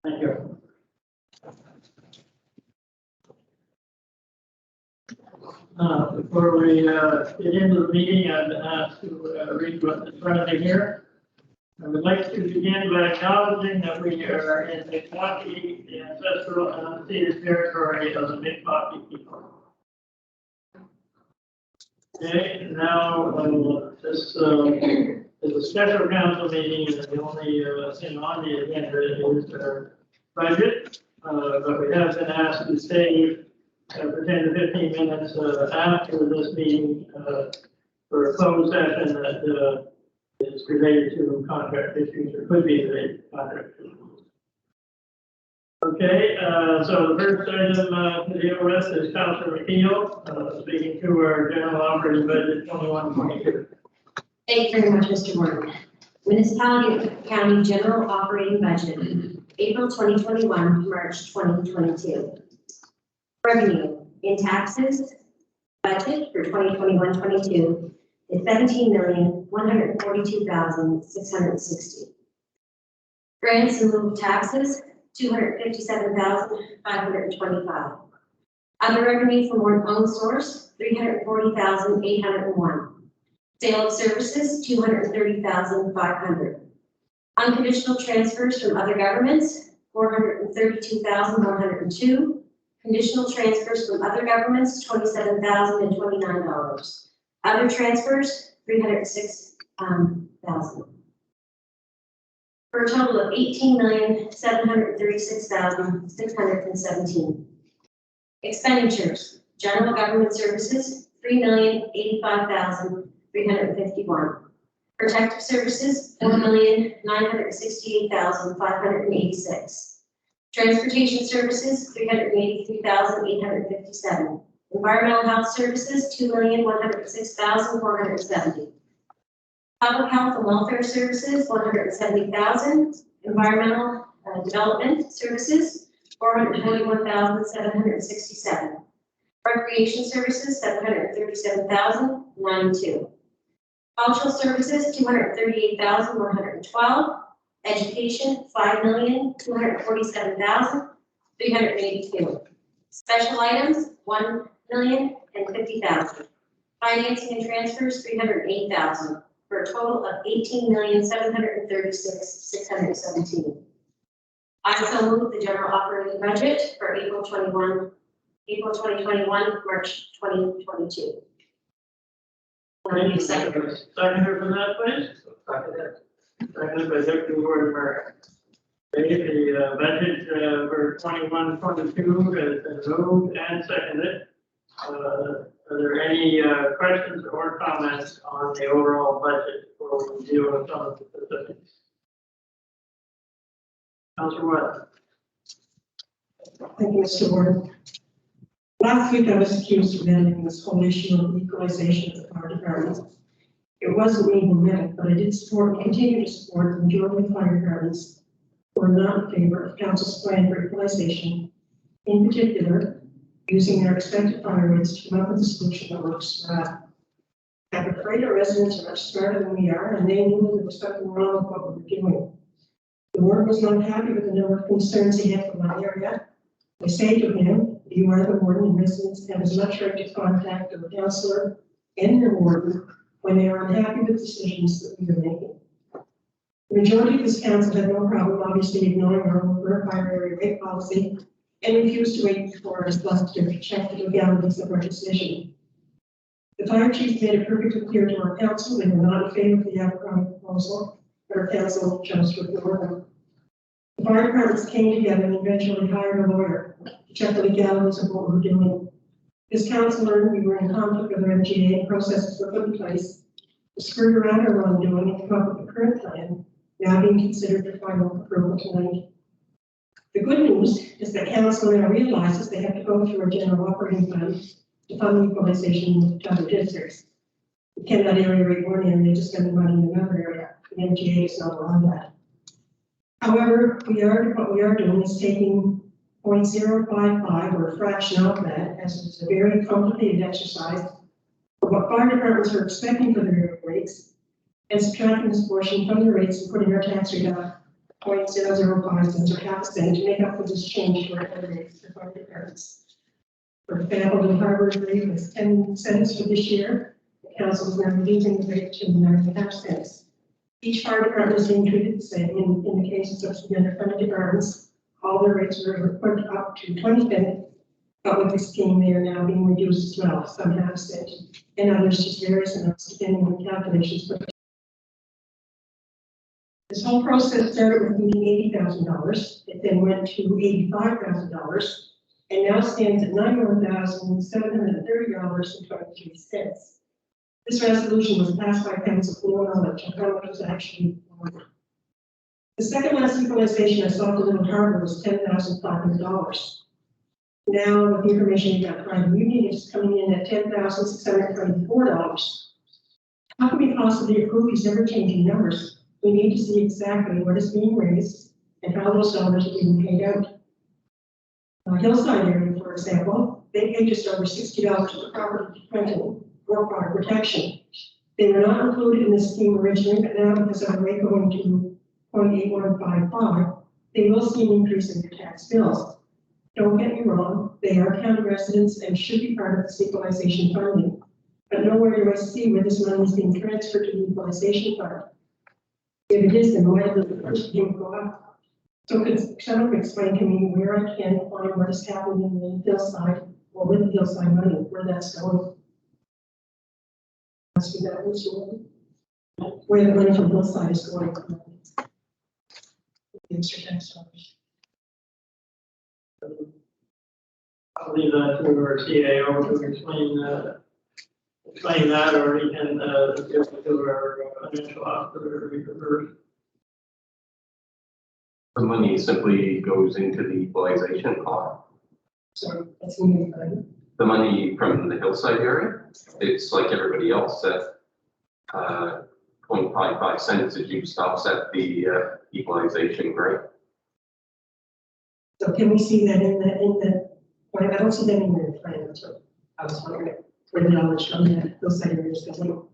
Thank you. Before we get into the meeting, I'd ask to read what's in front of me here. I would like to begin by acknowledging that we are in Mi'kmaq, the ancestral and unceded territory of the Mi'kmaq people. Okay, now this is a special council meeting, and the only thing on the agenda is our budget, but we have been asked to save for 10 to 15 minutes after this meeting for a closed session that is related to contract issues or could be related to contract issues. Okay, so the first item to deal with is Councilor McKeel speaking to our general operating budget 21-22. Thank you very much, Mr. Morgan. Municipality County General Operating Budget, April 2021 to March 2022. Revenue in taxes budget for 2021-22 is $17,142,660. Grants in lieu of taxes $257,525. Other revenue from one own source $340,801. Sale of services $230,500. Unconditional transfers from other governments $432,102. Conditional transfers from other governments $27,029. Other transfers $306,000. For a total of $18,736,617. Expenditures: general government services $3,085,351. Protective services $4,968,586. Transportation services $383,857. Environmental health services $2,106,470. Public health and welfare services $170,000. Environmental development services $441,767. Recreation services $737,092. Cultural services $238,112. Education $5,247,382. Special items $1,050,000. Financing and transfers $308,000 for a total of $18,736,617. I so move the general operating budget for April 2021, March 2022. Seconder for that, please. Seconded by Dr. Wardenberg. Okay, the budget for 21-22 has been moved and seconded. Are there any questions or comments on the overall budget before we deal with some of the specifics? Councilor Watt. Thank you, Mr. Warden. Last week, I was accused of managing this whole issue of equalization of the fire department. It wasn't me who meant it, but I did support and continue to support the majority of fire departments who are not in favor of council's plan for equalization, in particular, using their expected fire rates to come up with a solution that works for us. I'm afraid our residents are much smarter than we are, and they knew there was something wrong with what we were doing. The warden was not happy with the number of concerns he had for my area. I say to him, you are the warden, and residents have as much right to contact the councillor and the warden when they are unhappy with decisions that we are making. The majority of this council had no problem obviously ignoring our own fire area rate policy and refused to wait for us to check the legalities of our decision. The fire chief made it perfectly clear to our council they were not in favor of the Abercrombie proposal, but our council chose to ignore them. The fire departments came together and eventually hired a lawyer to check the legalities of what we were doing. This council learned we were in conflict with our MGA and processes were put in place to skirt around our wrongdoing and come up with the current plan, now being considered for final approval tonight. The good news is that council now realizes they have to go through a general operating plan to fund equalization with other districts. We cannot area rate one area, just spend the money in another area. The MGA is not on that. However, what we are doing is taking 0.055 or a fraction of that, as it's a very complicated exercise for what fire departments are expecting for their rates, and subtracting this portion from the rates and putting our tax rate up 0.005 cents or half a cent to make up for this change to our other rates for fire departments. For example, the harbor rate was 10 cents for this year. The council is now reducing the rate to 9.5 cents. Each fire department is being treated the same. In the cases of the underfunded departments, all their rates were put up to 20 cents, but with the scheme, they are now being reduced as well, some half cent, and others just various amounts depending on calculations. This whole process started with needing $80,000. It then went to $85,000, and now stands at $91,730.23. This resolution was passed by council with no knowledge of how much was actually awarded. The second last equalization I saw for Little Harbor was $10,500. Now, with the information we got from the union, it's coming in at $10,624. How can we possibly approve these ever-changing numbers? We need to see exactly what is being raised and how those dollars are being paid out. Hillside area, for example, they pay just over $60 for property rental or fire protection. They were not included in this scheme originally, but now because of the rate going to 0.8155, they will see an increase in their tax bills. Don't get me wrong, they are county residents and should be part of this equalization funding, but nowhere do I see where this money is being transferred to the equalization fund. If it is, then why did the first game go up? So could someone explain to me where I can find what is happening in the hillside or with the hillside money, where that's going? Asking that was where the money from hillside is going. Mr. Tax Office. I'll leave that to our CAO to explain that, or we can give it to our financial officer to reverse. The money simply goes into the equalization pot. So that's me. The money from the hillside area, it's like everybody else at 0.55 cents is used to offset the equalization rate. So can we see that in the, well, I don't see that in the plan, so I was wondering where the knowledge from that, those areas going.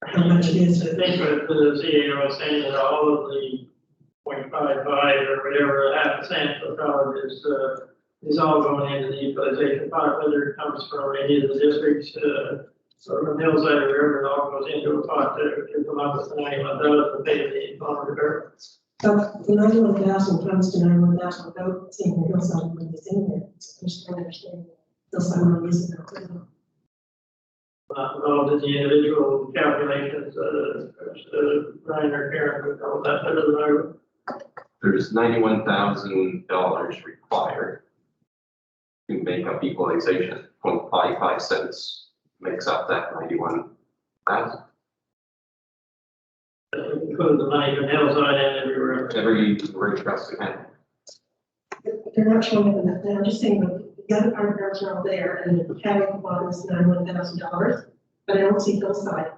How much it is. I think what the CAO is saying that all of the 0.55 or whatever, half a cent per dollar is all going into the equalization pot, whether it comes from any of the districts, or from hillside or wherever, it all goes into a pot to come up with the 91,000 to pay the longer. So the 91,000 comes to 91,000 without seeing the hillside money is in there. So I'm just trying to understand hillside money is in there. Not involved in the individual calculations, Brian or Karen would know that better than I would. There's $91,000 required to make up equalization. 0.55 cents makes up that 91,000. Include the money from hillside and everywhere. Every trust account. They're not showing up in that. I'm just saying that the other paragraphs are all there and the county bond is $91,000, but I don't see hillside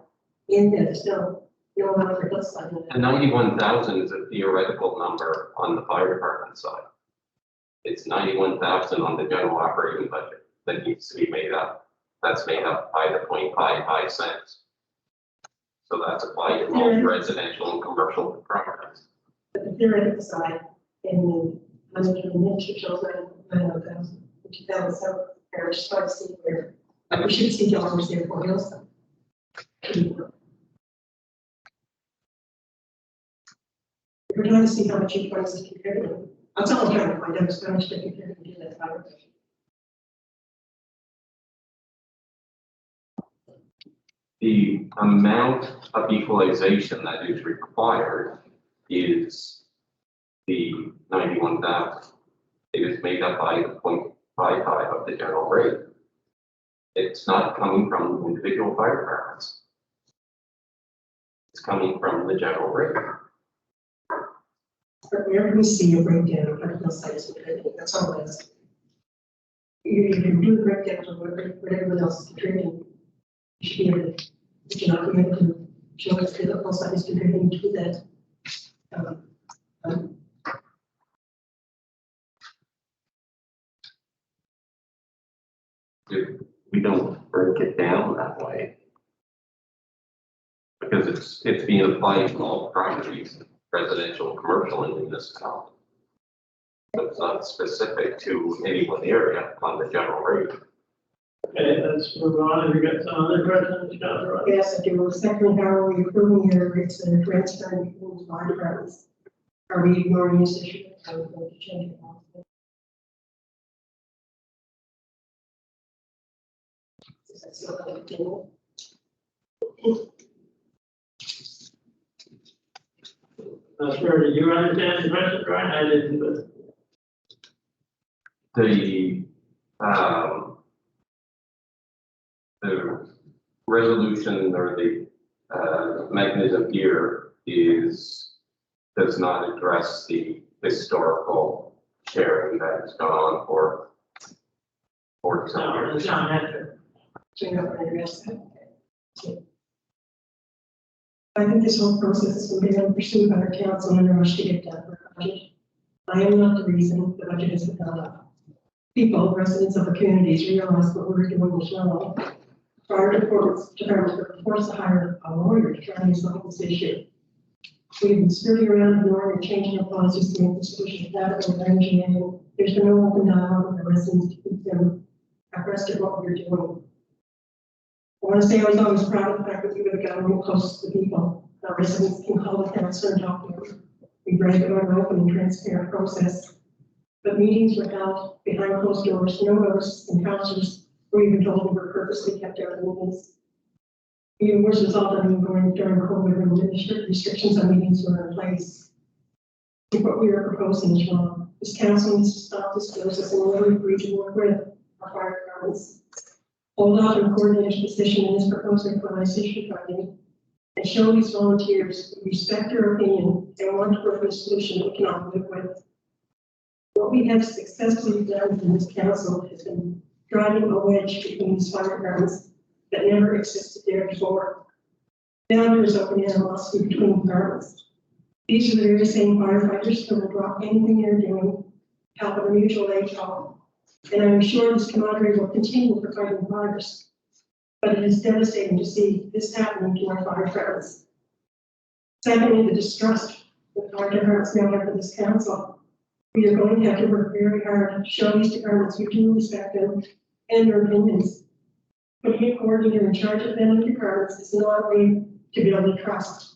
in there. There's no amount for hillside in there. And 91,000 is a theoretical number on the fire department side. It's 91,000 on the general operating budget that needs to be made up. That's made up by the 0.55 cents. So that's applied to both residential and commercial properties. But the theoretical side and the money from the ministry shows 91,000, which is that was so fair. Just trying to see where we should see dollars there for hillside. We're trying to see how much each one is contributing. That's all I'm trying to find out is how much they contribute to that fire. The amount of equalization that is required is the 91,000. It is made up by the 0.55 of the general rate. It's not coming from individual fire departments. It's coming from the general rate. But wherever we see a breakdown of our hillside is contributing, that's all it is. You can do the breakdown of what everyone else is contributing. You should be able to, if you're not able to show us the hillside is contributing to that. We don't break it down that way because it's being applied to all properties. residential, commercial in the municipality. So it's not specific to any one area on the general rate. Okay, let's move on. Have you got some other questions, Councilor Ross? Yes, I do. Secondly, how are we approving your rates that are transferring between the fire departments? Are we ignoring this issue? Are we going to change it? Is that still on the table? Not sure. Did you understand the question, Brian? I didn't, but. The resolution or the mechanism here does not address the historical sharing that has gone on for 40-some No, years. it's not meant. So you're not going to address that? I think this whole process is going to be pursued by our council in a rush to get done for our budget. I am not the reason the budget is without people, residents of the communities realize what we're doing is wrong. Fire departments were forced to hire a lawyer to try and resolve this issue. We've been skirting around ignoring and changing our policies to make this solution better with engineering. There's been no open dialogue with the residents to keep them abreast of what we're doing. I want to say I was always proud of the fact that we were the government close to the people. Our residents can call the council and talk to them. We break it on an open and transparent process. But meetings were held behind closed doors, no notice, and councillors were even told we were purposely kept out of meetings. Even worse was all done during COVID when the restrictions on meetings were in place. I think what we are proposing is wrong. This council needs to stop this process and really agree to work with our fire departments. Hold off and coordinate a position in this proposal for licensure funding and show these volunteers who respect their opinion and want to work with a solution we can all live with. What we have successfully done in this council has been driving a wedge between these fire departments that never existed there before. Now there is open animosity between departments. These are the very same firefighters who will drop anything they're doing, help at a mutual aid call. And I'm sure this camaraderie will continue for fighting fires. But it is devastating to see this happening to our fire departments. Secondly, the distrust that fire departments now have for this council. We are going to have to work very hard to show these departments we do respect them and their opinions. Putting a coordinator in charge of them and departments is not a way to build trust.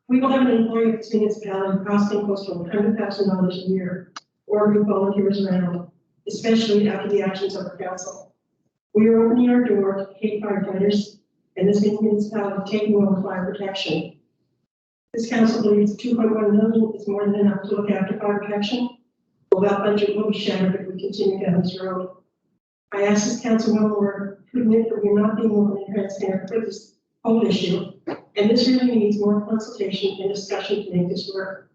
We will have an employee of this municipality costing close to $100,000 a year, or who volunteers around, especially after the actions of our council. We are opening our door to paid firefighters, and this municipality taking over fire protection. This council believes $2.1 million is more than enough to look after fire protection. Well, that budget will be shattered if we continue down this road. I ask this council one more to admit that we're not being open and transparent for this whole issue, and this really needs more consultation and discussion to make this work.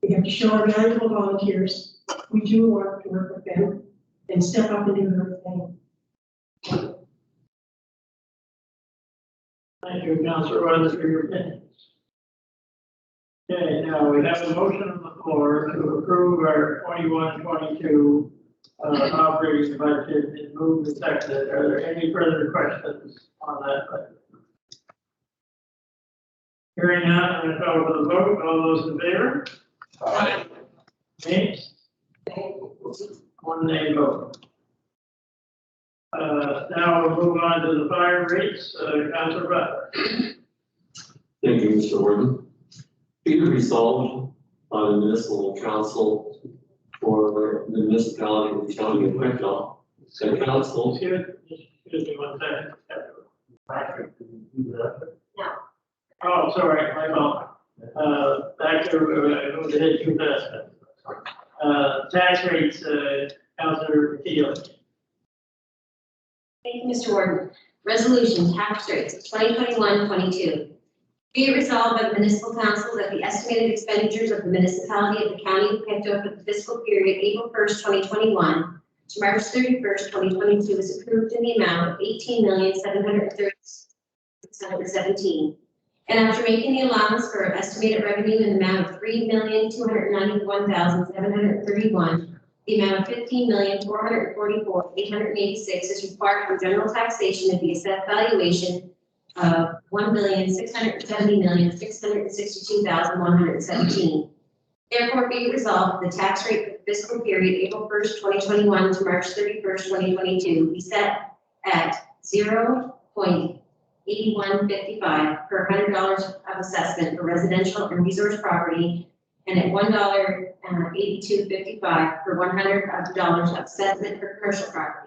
We have to show our valuable volunteers we do want to work with them and step up and do their thing. Thank you, Councilor Ross, for your opinions. Okay, now we have a motion on the floor to approve our 21-22 operating budget and move the second. Are there any further questions on that budget? Hearing none, I'm going to call for the vote. All those in favor? Aye. Nays? One nay vote. Now we'll move on to the fire rates. Councilor Butler. Thank you, Mr. Warden. Be it resolved by the municipal council for the municipality of the county of Wicklow, the council. Excuse me 1 second. No. Oh, sorry, my fault. Back to, I'm going to hit too fast. Tax rates, Councilor Keel. Thank you, Mr. Warden. Resolution, tax rates, 2021-22. Be it resolved by the municipal council that the estimated expenditures of the municipality of the county of Pictou for the fiscal period April 1st, 2021 to March 31st, 2022 is approved in the amount of $18,730,617. And after making the allowance for estimated revenue in the amount of $3,291,731, the amount of $15,444,886 is required from general taxation of the assessed valuation of $1,670,662,117. Therefore, be it resolved, the tax rate for the fiscal period April 1st, 2021 to March 31st, 2022 be set at 0.8155 per $100 of assessment for residential and resource property, and at $1.8255 per $100 of assessment for commercial property.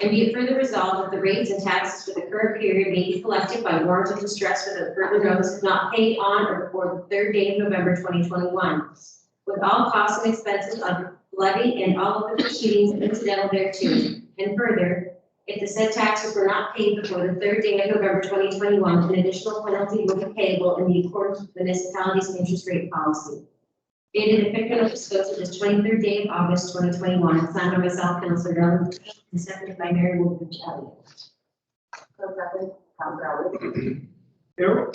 And be it further resolved that the rates and taxes for the current period may be collected by warrant of distress without further notice if not paid on or before the third day of November 2021, with all costs and expenses of the levy and all of the proceedings incidental thereto. And further, if the said taxes were not paid before the third day of November 2021, an additional penalty will be payable in the accordance with the municipality's interest rate policy. Dated effective notice goes to this 23rd day of August 2021, signed by myself, Councilor Young, and seconded by Mary Woodridge Elliott. Here.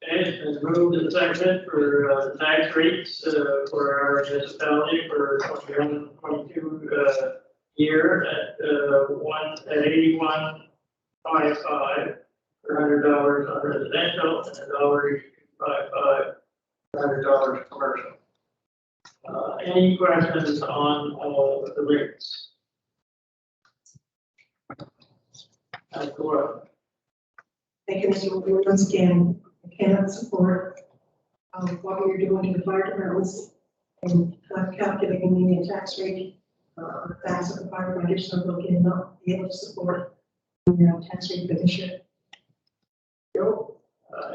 Okay, it's been moved and seconded for tax rates for our municipality for 21-22 year at 81.55 for $100 on residential and $1.55 for $100 commercial. Any questions on the rates? Laura. Thank you, Mr. Woodward. Once again, I cannot support what you're doing to the fire departments and calculating the tax rate. That's what the fire budget, so we'll not be able to support the tax rate for this year.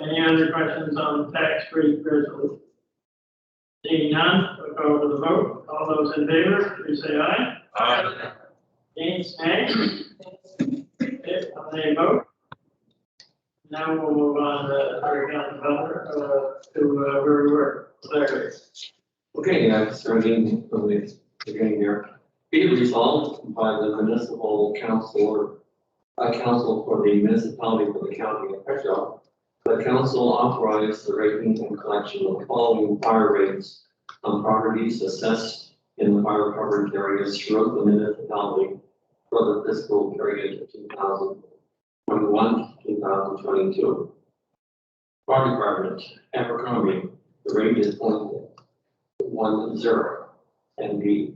Any other questions on tax rate resolution? Seeing none, we'll go to the vote. All those in favor, please say aye. Aye. Against, nay. Okay, on the vote. Now we'll move on to where we were. Larry. Okay, starting from the beginning here. Be it resolved by the municipal council council for the municipality for the county of Petro, the council authorized the rating and collection of the following fire rates on properties assessed in the fire coverage areas throughout the municipality for the fiscal period of 2021-2022. Fire department, Abercrombie, the rate is 0.10, and the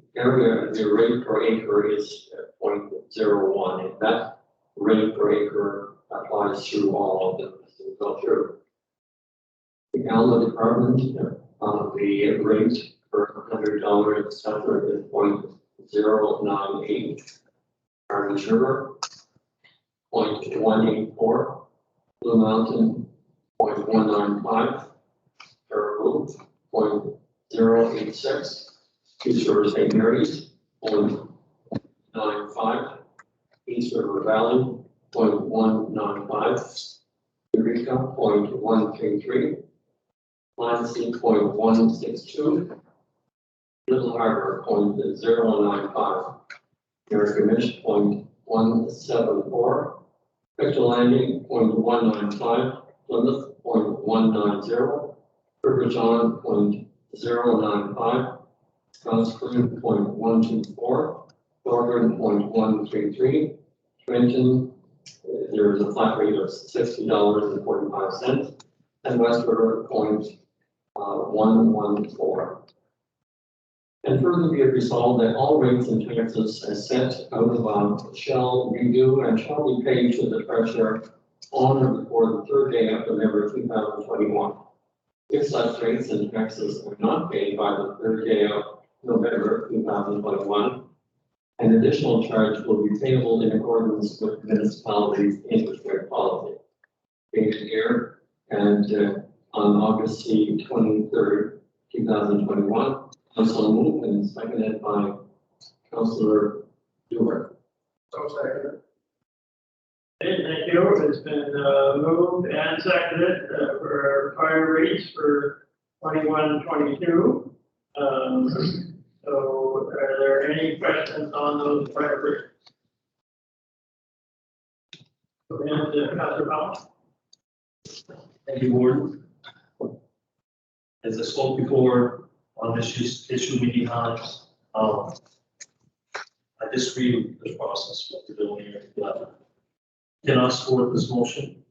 rate per acre is 0.01. And that rate per acre applies through all of them. So true. The Alma department, the rate per $100 assessment is 0.098. Orange River, 0.184. Blue Mountain, 0.195. Caribou, 0.086. East River St. Mary's, 0.95. East River Valley, 0.195. Eureka, 0.133. Clancy, 0.162. Little Harbor, 0.095. Miramichi, 0.174. Victor Landing, 0.195. Plymouth, 0.190. River John, 0.095. Scotts Creek, 0.124. Thorburn, 0.133. Trenton, there is a flat rate of $60.45, and West River, 0.114. And further be it resolved that all rates and taxes as set out above shall be due and shall be paid to the treasurer on or before the third day of November 2021. If such rates and taxes are not paid by the third day of November 2021, an additional charge will be payable in accordance with the municipality's interest rate policy. Dated here and on August the 23rd, 2021. Councilor moved and seconded by Councilor Dewar. So seconded. Okay, thank you. It's been moved and seconded for fire rates for 21-22. So are there any questions on those fire rates? Go ahead, Councilor Powell. Thank you, Warden. As I spoke before on this issue many times, I disagree with the process, what they're doing here. Cannot support this motion.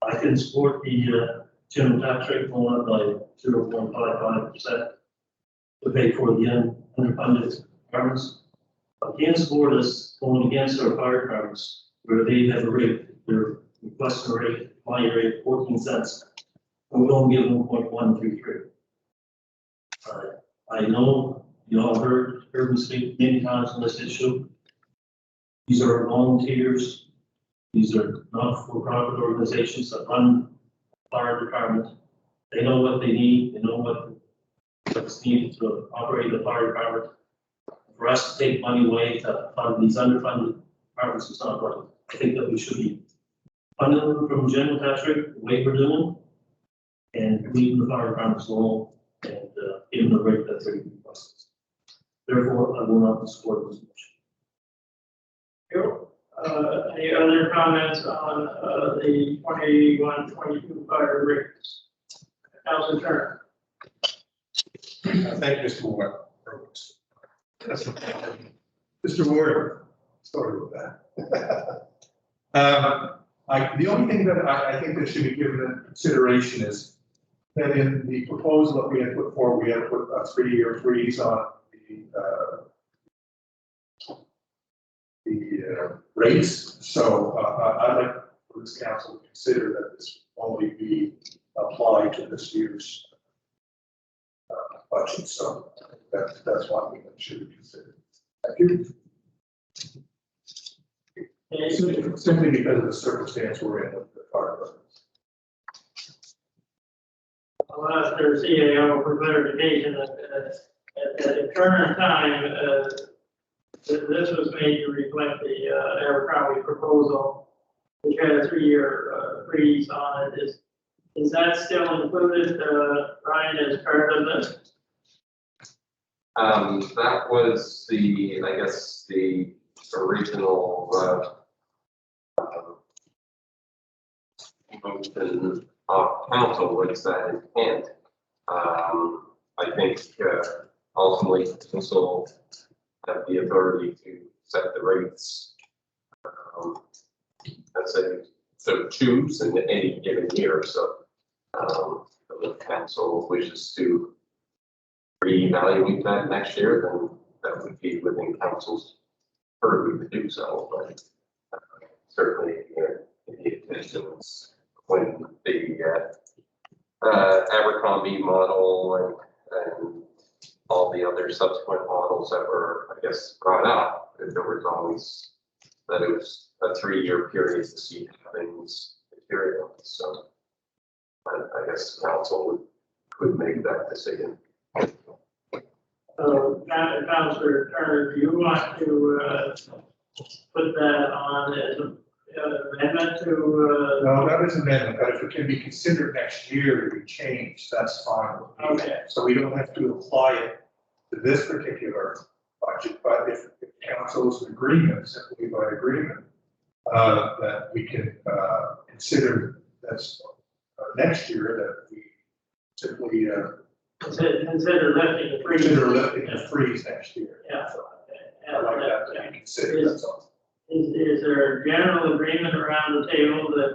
I can support the general tax rate going up by 0.55% to pay for the underfunded departments. I can't support us going against our fire departments where they have a rate, they're requesting a rate, my rate, 14 cents. And we don't give them 1.133. I know you all heard me speak many times on this issue. These are volunteers. These are not-for-profit organizations that run the fire department. They know what they need. They know what's needed to operate the fire department. For us to take money away to fund these underfunded departments is not right. I think that we should be funding them from the general tax rate, the way we're doing, and leaving the fire departments alone and giving the rate that they request. Therefore, I will not support this motion. Any other comments on the 21-22 fire rates? Councilor Turner. Thank you, Mr. Ward. Mr. Ward, sorry about that. The only thing that I think that should be given consideration is that in the proposal that we had put forward, we had put a 3-year freeze on the rates. So I'd like for this council to consider that this only be applied to this year's budget. So that's one thing that should be considered. Thank you. Simply because of the circumstance we're in with the fire department. I'll ask their CAO for clarification at the current time, this was made to reflect the Abercrombie proposal, which had a 3-year freeze on it. Is that still included, Ryan, as part of this? That was I guess, the original motion of council was that intent. I think ultimately council have the authority to set the rates. Let's say, so choose in any given year. So if council wishes to reevaluate that next year, then that would be within council's purview to do so. But certainly, the intention was when the Abercrombie model and all the other subsequent models that were, I guess, brought up, there was always that it was a 3-year period to see how things materialize. So I guess council could make that decision. Councilor Turner, do you want to put that on as an amendment to? No, that is an amendment, but if it can be considered next year to be changed, that's fine. Okay. So we don't have to apply it to this particular budget, but if council's agreement, simply by agreement, that we can consider that's next year that we simply Consider lifting the freeze. consider lifting the freeze next year. Yeah. So I'd like that to be considered, that's all. Is there a general agreement around the table that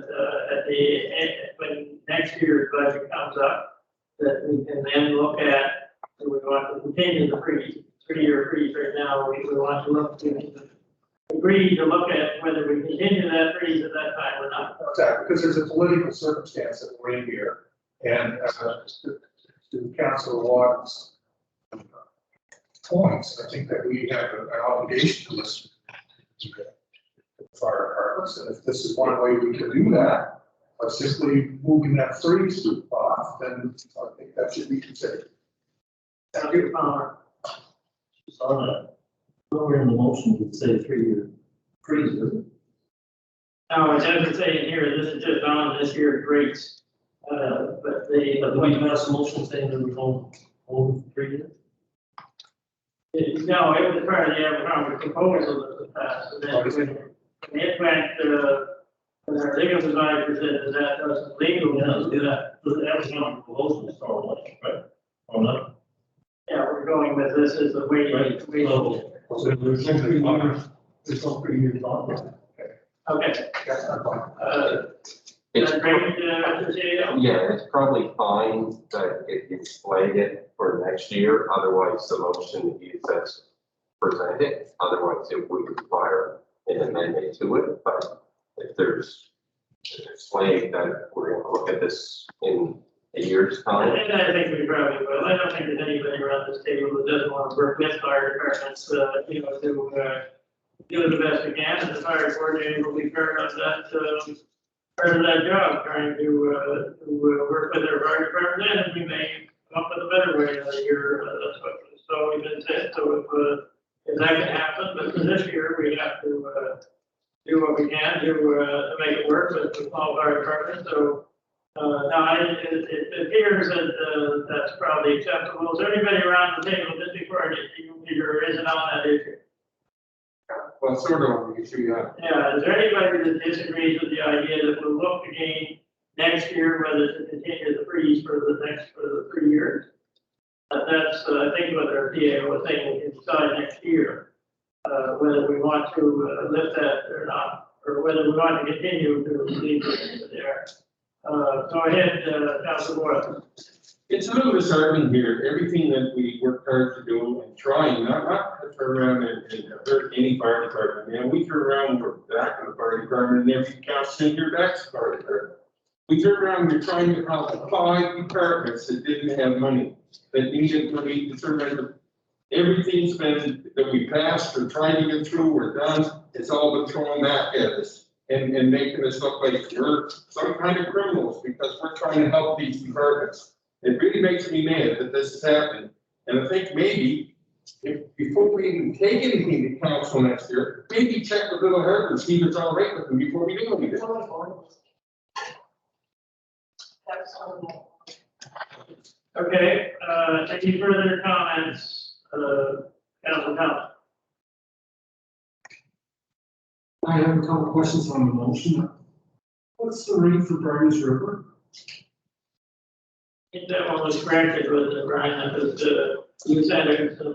when next year's budget comes up, that we can then look at, do we want to continue the freeze, 3-year freeze right now, we want to agree to look at whether we continue that freeze at that time or not? Exactly, because there's a political circumstance that we're in here, and to Councilor Watt's points, I think that we have an obligation to listen to the fire departments, and if this is one way we can do that, by simply moving that freeze off, then I think that should be considered. Thank you, Palmer. Just on that, nowhere in the motion would say 3-year freeze, is it? No, it doesn't say in here, this is just on this year's rates, but But we passed a motion saying that we don't hold 3 years. No, it was part of the Abercrombie proposal that was passed, and then when it went, our legal advisor said that doesn't legal, doesn't do that. So that was not a proposal, it's our election, right? Or not? Yeah, we're going with this as a way. Right, so there's no 3 years, there's no 3 years on it. Okay. It's, that great, Mr. CEO? yeah, it's probably fine that if you flag it for next year, otherwise the motion is as presented, otherwise it would require an amendment to it, but if there's flag that we're gonna look at this in a year's time. And I think we probably will. I don't think there's anybody around this table who doesn't want to work with fire departments, to do the best we can, and the fire coordinator will be part of that, part of that job, trying to work with our fire department, and we may come up with a better way another year, that's what, so we've been said, so if that can happen, but for this year, we have to, do what we can to make it work with the small fire department, so. Now, it appears that, that's probably acceptable. Is there anybody around the table just before I get to you, Peter, isn't on that issue? Well, sort of on the issue, yeah. Yeah, is there anybody that disagrees with the idea that we'll look again next year, whether to continue the freeze for the 3 years? That's, I think what our PA was saying, we can decide next year, whether we want to lift that or not, or whether we want to continue to leave it there. Go ahead, Councilor Boyle. It's a little disheartening here, everything that we worked hard to do and trying, not to turn around and hurt any fire department. Man, we turn around, we're back in the fire department, and every council in here back to the fire department. We turn around, we're trying to help 5 departments that didn't have money, that needed money to turn around. Everything's been, that we passed or tried to get through, we're done, it's all been thrown back at us. And making us look like we're some kind of criminals because we're trying to help these departments. It really makes me mad that this is happening. And I think maybe, before we even take anything to council next year, maybe check with Little Harbor and see if it's all right with them before we do anything. Okay, any further comments, Councilor Thomas? I have a couple questions on the motion. What's the rate for Barnes River? I think that one was corrected with Brian, that was, you sent in some,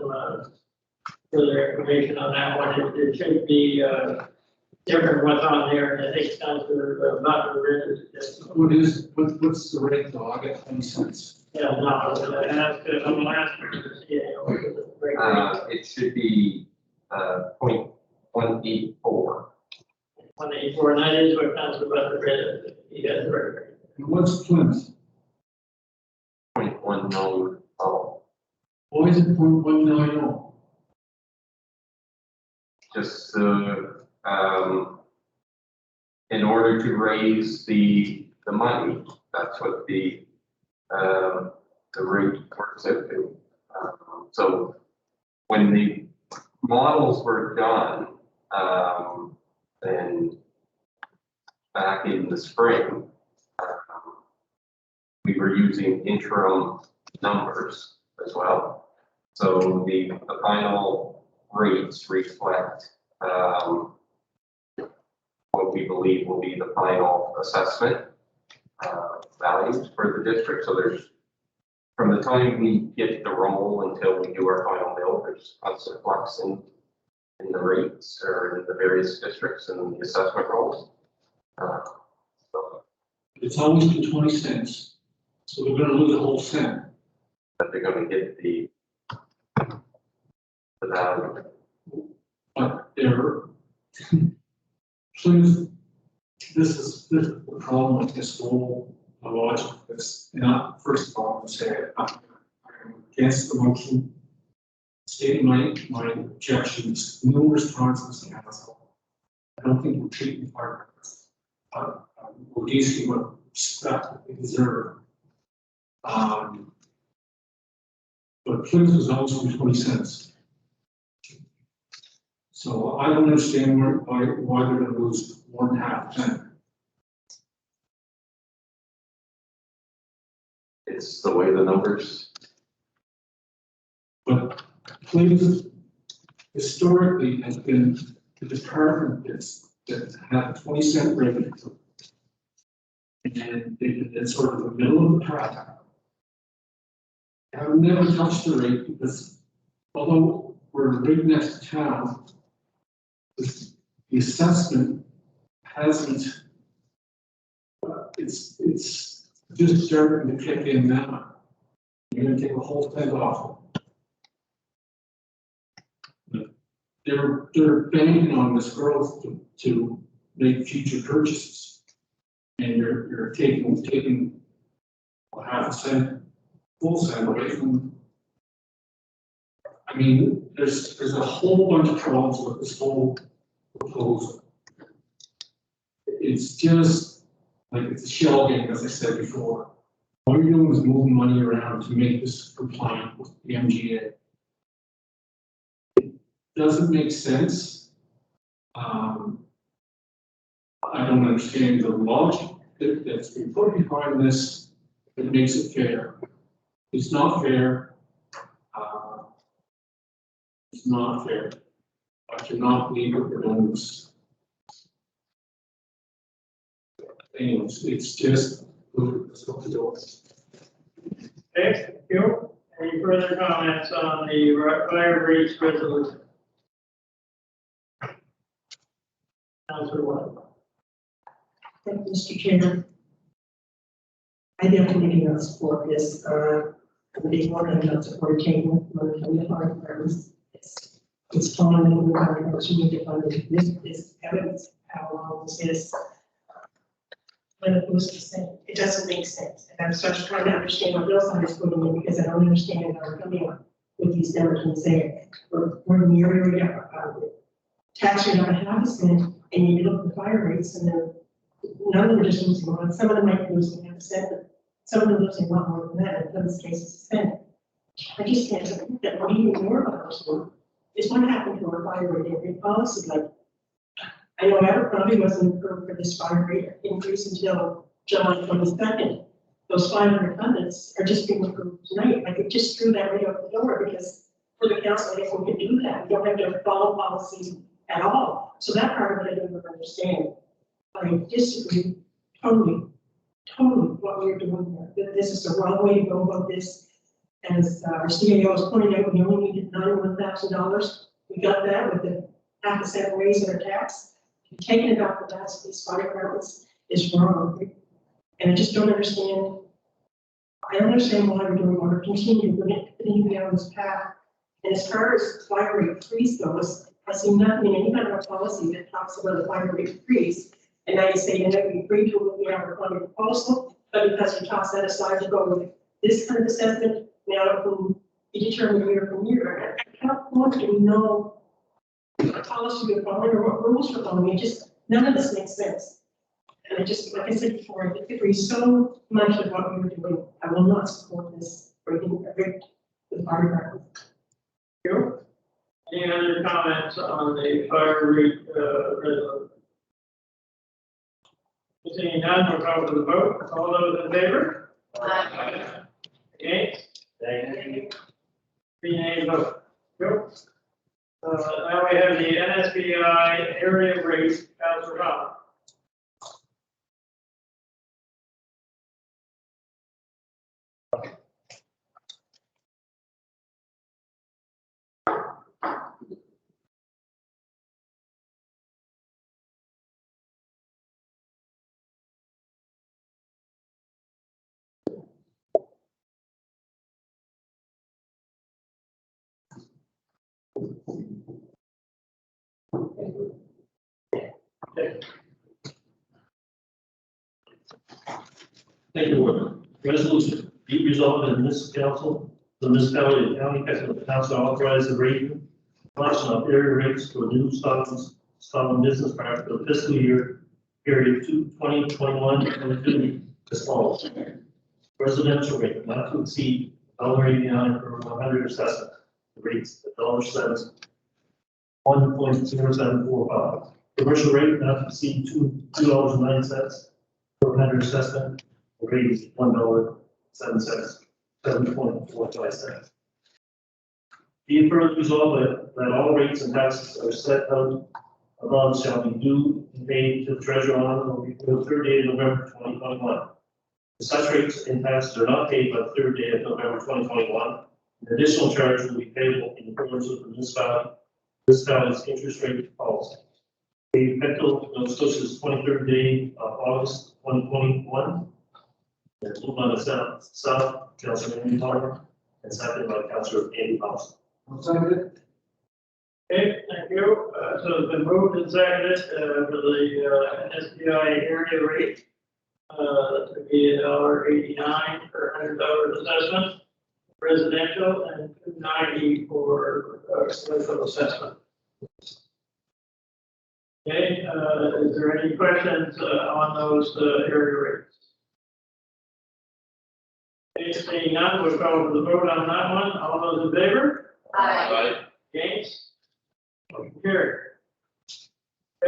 further information on that one. It should be, different what's on there, and I think Councilor Butler is. What's the rate though? I got 20 cents. Yeah, no, I'm gonna ask the CAO. It should be, 0.184. 184, and that is what Councilor Butler read, he has right. And what's Plymouth? 0.190. Why is it 0.190? Just, in order to raise the money, that's what the rate works out to. So when the models were done, and back in the spring, we were using interim numbers as well. So the final rates reflect what we believe will be the final assessment values for the district. So there's, from the time we get the roll until we do our final bill, there's constant flux in the rates or in the various districts and the assessment rolls. So, It's always been 20 cents. So we're going to lose a whole cent. but they're going to get the value. But there, Plymouth, this is the problem with this whole logic. It's not, first of all, I'm saying I'm against the motion. Stating my objections numerous times in this council. I don't think we're treating partners. We're giving what respect that they deserve. But Plymouth is always only 20 cents. So I don't understand why they're going to lose 1/2 cent. It's the way the numbers. But Plymouth historically has been the department that had a 20 cent revenue. And it's sort of the middle of the pack. I've never touched the rate because although we're right next to town, the assessment hasn't, it's just starting to kick in now. You're gonna take a whole thing off. They're banking on this growth to make future purchases. And you're taking a half a cent, full cent away from. I mean, there's a whole bunch of problems with this whole proposal. It's just like it's a shell game, as I said before. All you're doing is moving money around to make this compliant with the MGA. It doesn't make sense. I don't understand the logic that's been put behind this. It makes it fair. It's not fair. It's not fair. I cannot believe that we're doing this. Anyways, it's just, let's go to the door. Okay, thank you. Any further comments on the fire rates resolution? Councilor Webb. Thank you, Mr. Chairman. I definitely do not support this. I'm a big one, I'm not supporting taking money from the fire departments. It's fine, and we're going to need to fund it. This is evidence how long this is. When it was the same, it doesn't make sense. And I'm starting trying to understand what Bill's side is putting in because I don't understand how we're coming up with these numbers and saying we're in the area of tax rate on a half a cent, and you look at the fire rates, and then none of them are just losing one. Some of them might be losing half a cent, but some of them are losing a lot more than that. In this case, it's a cent. I just can't think that what even more about this one is what happened to our fire rate increase policy. Like, I know Abercrombie wasn't approved for this fire rate increase until July 22nd. Those 500 hundreds are just being approved tonight. Like, it just threw that right out the door because for the council, I guess we can do that. We don't have to follow policies at all. So that part of it I don't understand. I disagree totally what we're doing here. That this is the wrong way to go about this. As our CAO has pointed out, we only needed $91,000. We got that with the half a cent raise in our tax. Taking it off the backs of these fire departments is wrong. And I just don't understand. I don't understand why we're doing what we're continuing down this path. And as far as fire rate freeze goes, I see nothing in any kind of policy that talks about the fire rate freeze. And now you say you're not going to agree to it with the Abercrombie proposal, but because you toss that aside to go with this kind of assessment, now it can be determined year from year. I don't want to know what policy we're following or what rules we're following. It just, none of this makes sense. And I just, like I said before, I agree so much with what we were doing. I will not support this breaking the fire department. You? Any other comments on the fire rate resolution? Seeing none, we'll call for the vote. All those in favor? Aye. Against? Three nays vote. Go. Now we have the NSBI area rate, Councilor Hall. Thank you, Warden. Resolution, be resolved in the municipal council, the municipality and county council authorize the rate collection of area rates for new stolen business park for the fiscal year period 2021-22 as follows. Residential rate not to exceed $1.89 per 100 assessment. The rates at $1.07, 1.0745. Commercial rate not to exceed $2.09 per 100 assessment. The rate is $1.07, 7.45 cents. Be it further resolved that all rates and taxes are set out above shall be due and paid to the treasurer on or before the third day of November 2021. If such rates and taxes are not paid by the third day of November 2021, an additional charge will be payable in accordance with the municipality's interest rate policy. The Metro Nova Scotia's 23rd day of August 2021. And moved by the South, Councilman Parker, and seconded by Councilor Andy Thompson. Okay, thank you. So it's been moved and seconded, for the, SBI area rate, to be $1.89 per $100 assessment, residential, and $2.90 for, commercial assessment. Okay, is there any questions, on those, area rates? Okay, seeing none, we'll call for the vote on that one. All those in favor? Aye. Against? Motion carried.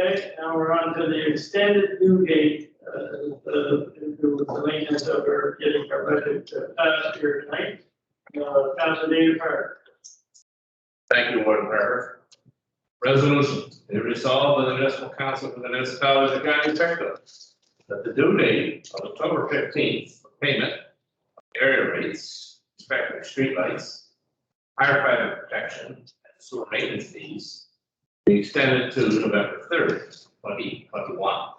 Okay, now we're on to the extended due date, the lateness of our getting our budget passed here tonight. Councilor David Parker. Thank you, Warden Parker. Resolution, it resolved by the municipal council for the municipality of the county of Pictou that the due date of October 15th for payment of area rates, respective streetlights, firefighter protection, and sewer maintenance fees be extended to November 3rd, 2021.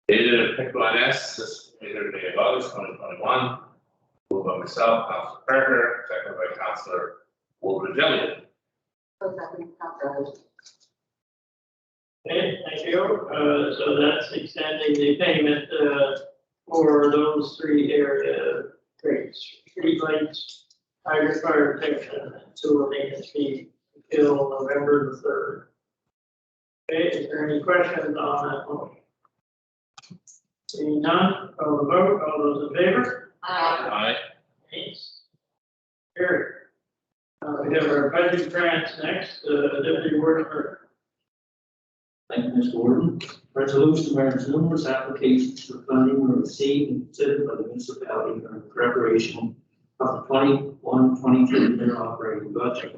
Dated at Pictou NS, this 23rd day of August 2021. Moved by myself, Councilor Parker, seconded by Councilor Wolverine. Okay, thank you. So that's extending the payment, for those three area rates, streetlights, hydrant fire protection, and sewer maintenance fee until November the 3rd. Okay, is there any questions on that motion? Seeing none, call the vote. All those in favor? Aye. Against? Carried. We have our budget grants next, Deputy Warden Parker. Thank you, Mr. Warden. Resolution bears numerous applications for funding were received and considered by the municipality during preparation of the 21-22 year operating budget.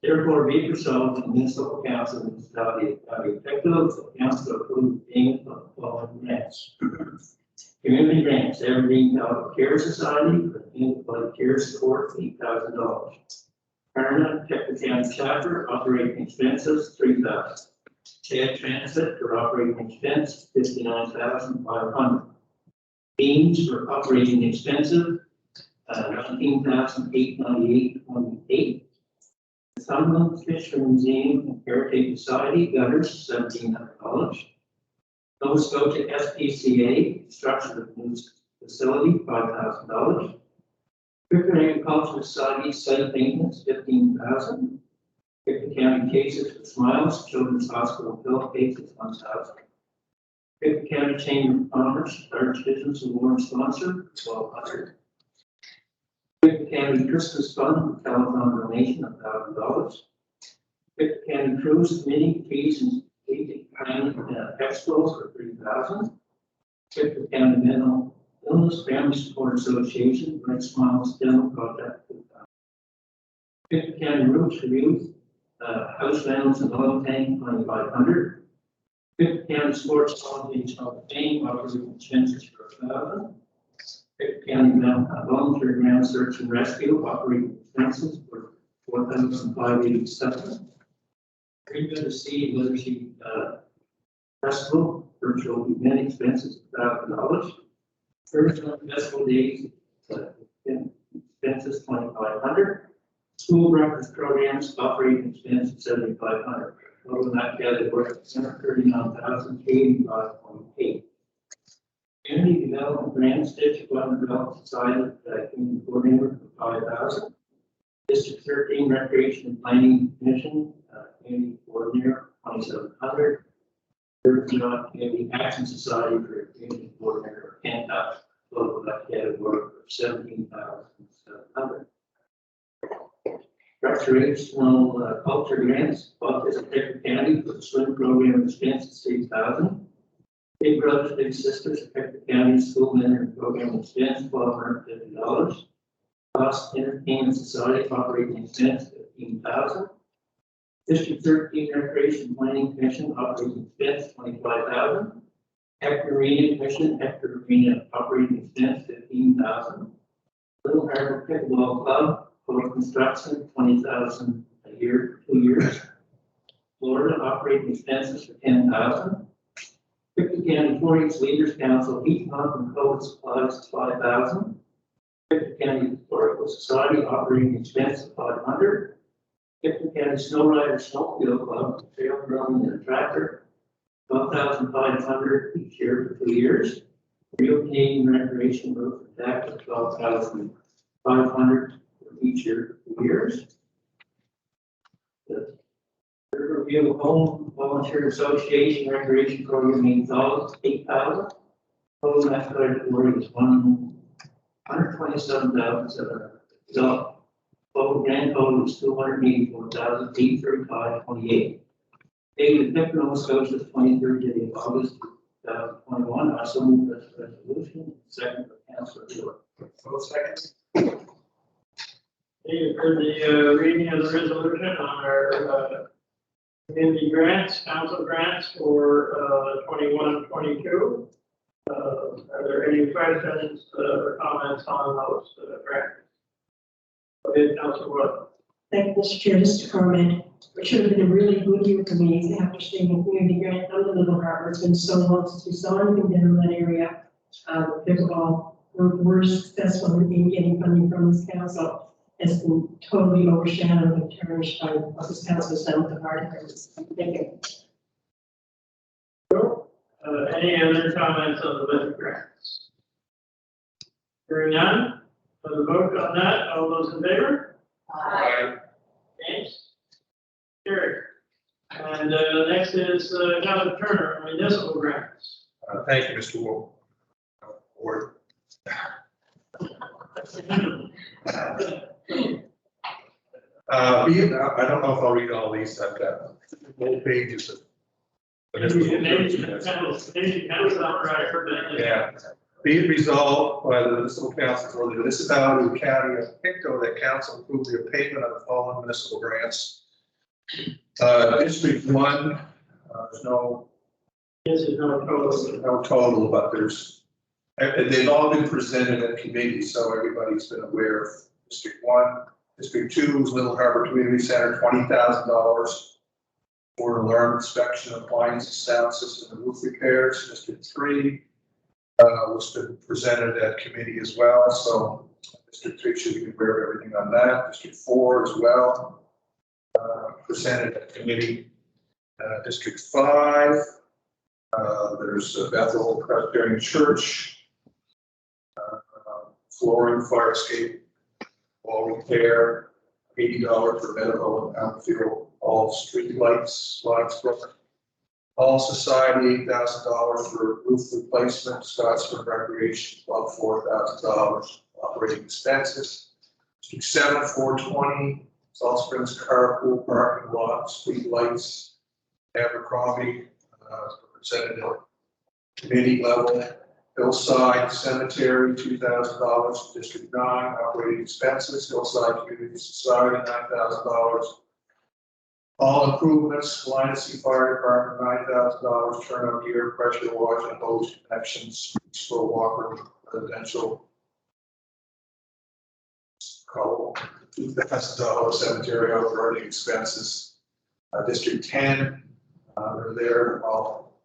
Therefore, be it resolved, the municipal council of the municipality of County of Pictou, the council approve the payment of the following grants. Community grants, Evergreen County Care Society, for the care support, $8,000. Permanent Pictou County Chapter, operating expenses, $3,000. Chad Transit for operating expense, $59,500. Beams for operating expenses, $19,898.28. The Sunland Fish Museum and Heritage Society, gutters, $1,700. Nova Scotia SPCA, construction of new facility, $5,000. Pictou Agricultural Society, site maintenance, $15,000. Pictou County cases for Smiles, Children's Hospital bill cases, $1,000. Pictou County Chamber of Commerce, Large Business Award sponsor, $1,200. Pictou County Christmas Fund, telephone donation, $1,000. Pictou County Cruise Committee fees and strategic planning expos for $3,000. Pictou County Mental Illness Family Support Association, Red Smiles Dental Project, $2,000. Pictou County Routes for Youth, House Lands and Oil Tank, $2,500. Pictou County Sports Holidays Hall of Fame, operating expenses for $1,000. Pictou County Volunteer Ground Search and Rescue, operating expenses for $4,587. Green River Sea Literacy Festival, virtual event expenses, $1,000. First Festival Days, expenses, $2,500. School breakfast programs, operating expenses, $7,500. Total not gathered work, $139,085.8. Community Development Grants, District 1 Development Society, Community Coordinator for $5,000. District 13 Recreation and Planning Commission, Community Coordinator, $2,700. 13 Community Action Society for Community Coordinator, $10,000. Total not gathered work for $17,700. Recreational culture grants, Autism Pictou County for the swim program expenses, $6,000. Big Brothers Big Sisters Pictou County School Mentoring Program expense, $1,250. Cost Entertainment Society operating expense, $15,000. District 13 Recreation Planning Commission operating expense, $25,000. Hector Marina Commission, Hector Marina operating expense, $15,000. Little Harbor Pickleball Club for construction, $20,000 a year, 2 years. Florida, operating expenses for $10,000. Victor County 4-H Leaders Council, heat pump and code supplies, $5,000. Victor County Historical Society, operating expense of $500. Victor County Snow Rider Snowfield Club, trail drum and a tractor, $12,500 each year for 2 years. Rio Canadian Recreation Roof and Deck of $12,500 for each year for 2 years. The Riverview Home Volunteer Association Recreation Program $8,000. Total athletic award is $127,700. Total grand total is $284,835.28. Dated Pick, Nova Scotia, 23rd day of August 2021. I so move this resolution. Second by Councilor Hewitt. Both seconds. You've heard the reading of the resolution on our community grants, council grants for 21-22. Are there any questions or comments on those grants? Okay, Councilor Wood. Thank you, Mr. Chair. Just to comment, it should have been a really good year for me after staying in community grant from the Little Harbor. It's been so long since we saw anything done in that area. Pickleball, we're successful in getting funding from this council. Has been totally overshadowed and tarnished by what this council has done with the fire departments. Thank you. Any other comments on the budget grants? Hearing none, for the vote on that, all those in favor? Aye. Against? Carried. And next is Councilor Turner, municipal grants. Thank you, Mr. Ward. I don't know if I'll read all these, I've got whole pages of. Yeah. Be it resolved by the municipal council for the municipality of the county of Pictou that council approve the payment of the following municipal grants. District 1, there's no. This is no total, but there's, they've all been presented at committee, so everybody's been aware of District 1. District 2 is Little Harbor Community Center, $20,000 for alarm inspection, appliances, sound system, and roof repairs. District 3 was been presented at committee as well, so District 3 should be aware of everything on that. District 4 as well, presented at committee. District 5, there's Bethel Presbyterian Church, flooring, fire escape, wall repair, $80 for medical and outfield, all street lights, Linesbrook. All Society, $8,000 for roof replacement, Scottsburg Recreation Club, $4,000 operating expenses. District 7, $420, Salt Springs Carpool, parking lot, street lights, Abercrombie, representative committee level. Hillside Cemetery, $2,000. District 9, operating expenses. Hillside Community Society, $9,000. All improvements, Lionsy Fire Department, $9,000. Turnout gear, pressure wash and hose connections. Slow Walker Residential, $2,000. Cemetery operating expenses. District 10, they're there, all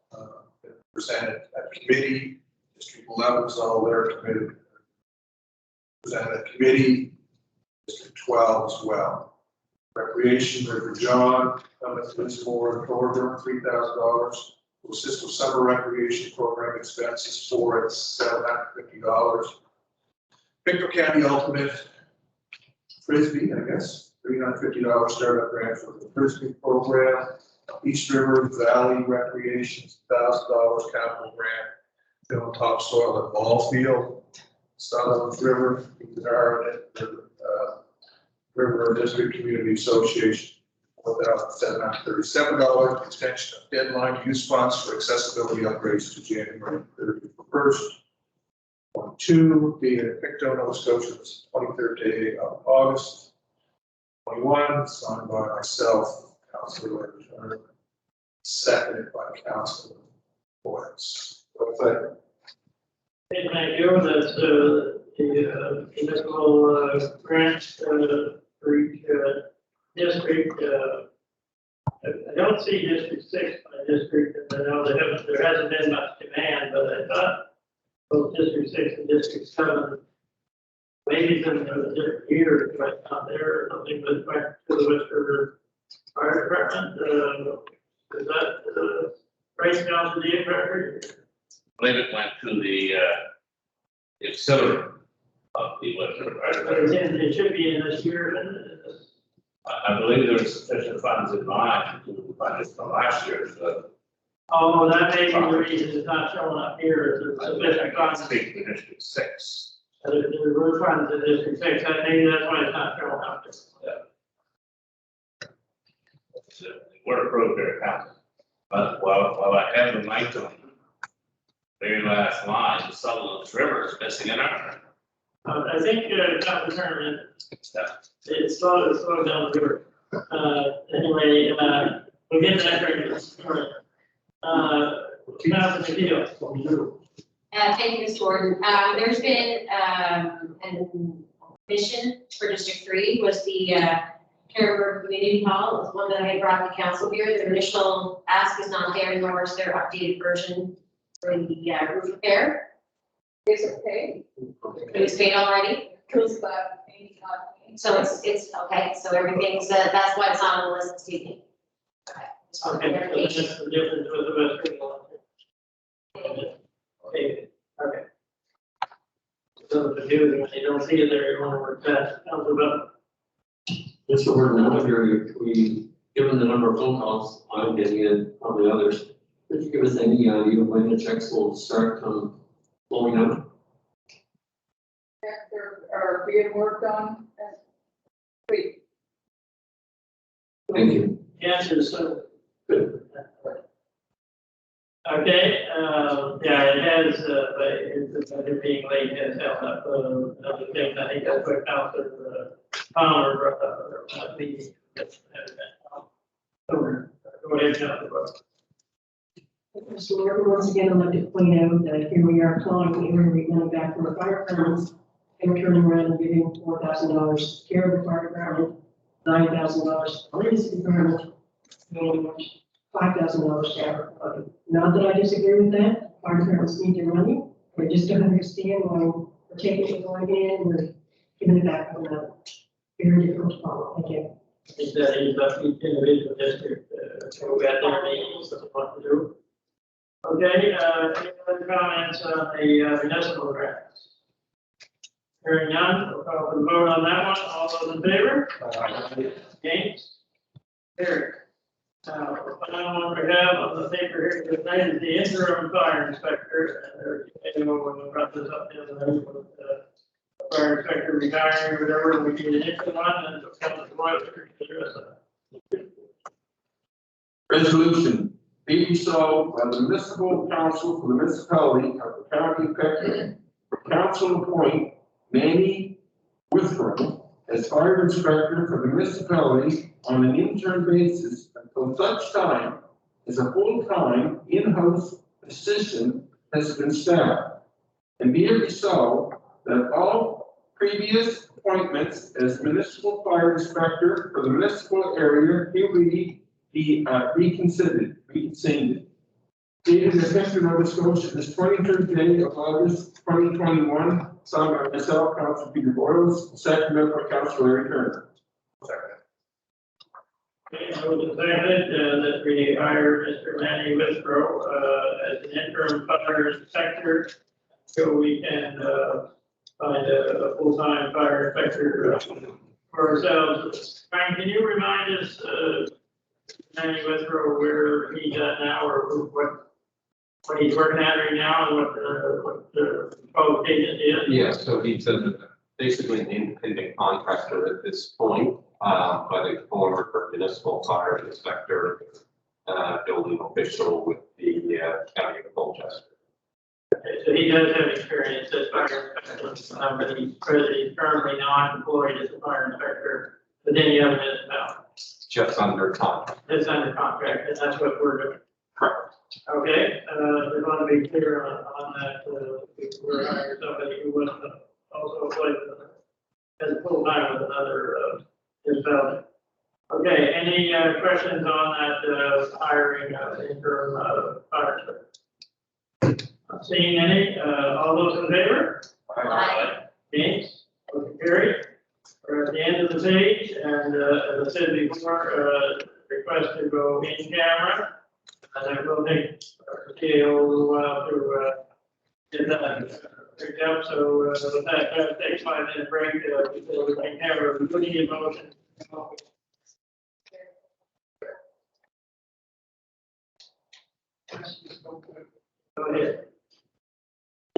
presented at committee. District 11 is all there, committed, presented at committee. District 12 as well. Recreation, River John, Municipal program, $3,000. Cisco Summer Recreation Program expenses for it's $750. Pictou County Ultimate Frisbee, I guess, $350 startup grant for the Frisbee program. East River Valley Recreation, $1,000 capital grant. Fill topsoil at ball field. Southern River, River District Community Association, $4,737. Extension of deadline use funds for accessibility upgrades to January 31st. 22, being in Pictou, Nova Scotia, 23rd day of August. 21, signed by myself, Councilor Turner, seconded by Councilor Boyce. Thank you. That's the municipal grants for each district I don't see District 6 by district, and I know there hasn't been much demand, but I thought both District 6 and District 7, maybe it's in a different year, but not there, or something, but back to the West River Fire Department, is that, right down to the record? I believe it went to the auxiliary of the West River Fire Department. It should be in this year, and I believe there was sufficient funds in mind to fund it from last year, so. oh, that may be the reason it's not showing up here, I is sufficient can't funds. speak for District 6. There were funds in District 6, maybe that's why it's not showing up. We're approved here, Council. But while I have the mic on, very last line, the Sutherland River is missing an arm. I think, not determined, it's slowed down the river. Anyway, we'll get that right. Councilman Keel, what we do. Thank you, Mr. Warden. There's been, an mission for District 3 was the, Caribou Community Hall. It was one that I had brought to council here. The initial ask is not there, nor is their updated version for the, roof repair. Is it paid? It was paid already. Because that So it's okay, so everything's, that's why it's not on the list this evening. Okay. Just want Okay, so clarification. that's the difference with the West River. Okay, okay. So the view, when they don't see it there, you want to work that, Councilman. Mr. Warden, I wonder if we, given the number of phone calls I'm getting in, probably others, could you give us any idea when the checks will start flowing out? there are being worked on. Wait, Thank you. Yes, it's so. Okay, yeah, it has, but it being late has held up, other things, I think that's what Councilor Palmer brought up, at the, go ahead, Councilor. So once again, I'd like to point out that here we are calling the area money back from the fire department and turning around and giving $4,000 to care of the fire department, $9,000 to the police department, and $5,000 to everybody. Not that I disagree with that, fire departments need their money, I just don't understand why we're taking it going in and we're giving it back on another. Very difficult to follow, thank you. Is that each individual district, so we got their meetings, that's what to do. Okay, any other comments on the municipal grants? Hearing none, we'll call for the vote on that one, all those in favor? Against? Carried. Now, the final one we have on the paper here tonight is the interim fire inspector, and anyone when we brought this up the other night with the fire inspector retiring or whatever, we need an interim one, and it's come to the board to address that. Resolution, be resolved by the municipal council for the municipality of the county of Peckman, for council appoint Manny Withrow as fire inspector for the municipality on an interim basis until such time as a full-time in-house position has been staffed. And be it resolved that all previous appointments as municipal fire inspector for the municipal area hereby be reconsidered. Dated effective Nova Scotia this 23rd day of August 2021, signed by myself, Councilor Peter Boyles, seconded by Councilor Larry Turner. Okay, I was excited that we hired Mr. Manny Withrow as an interim fire inspector, so we can find a full-time fire inspector for ourselves. Frank, can you remind us, Manny Withrow, where he's at now, or what he's working at right now, and what the qualification is? Yeah, so he's basically an independent contractor at this point, but a former municipal fire inspector, building official with the county of Colchester. Okay, so he does have experience as fire inspector, but he's currently not employed as a fire inspector with any other municipality. Just under contract. It's under contract, and that's what we're doing. Correct. Okay, we want to be clear on that, we're hiring somebody who was also employed as a full-time with another municipality. Okay. Okay, any questions on that hiring of interim fire chief? Not seeing any, all those in favor? Aye. Against? Motion carried. We're at the end of the page, and as I said before, request to go in camera. And it will take a little while to get that picked up, so with that, takes 5 minute break, before we can have a good motion. Go ahead.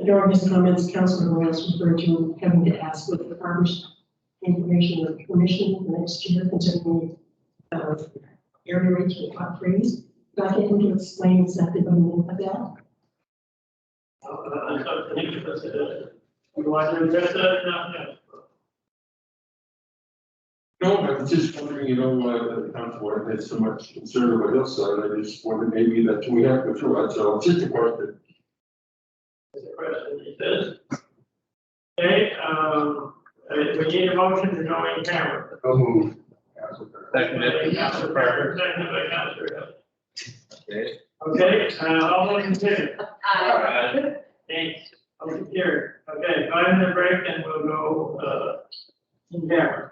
During his comments, Councilor Morales referred to having to ask with the farmers information or permission for next year concerning area rate to freeze. Do I get him to explain exactly what he meant by that? You want to address that? No. No, I was just wondering, the council had so much concern about hillside, I just wondered maybe that we have to throw it, so just a question. There's a question, he says. Okay, we need a motion to go in camera. So moved. Seconded. Councilor Parker, seconded by Councilor Hill. Okay. Okay, all those in favor? Aye. Thanks. Motion carried. Okay, 5 minute break and we'll go, in camera.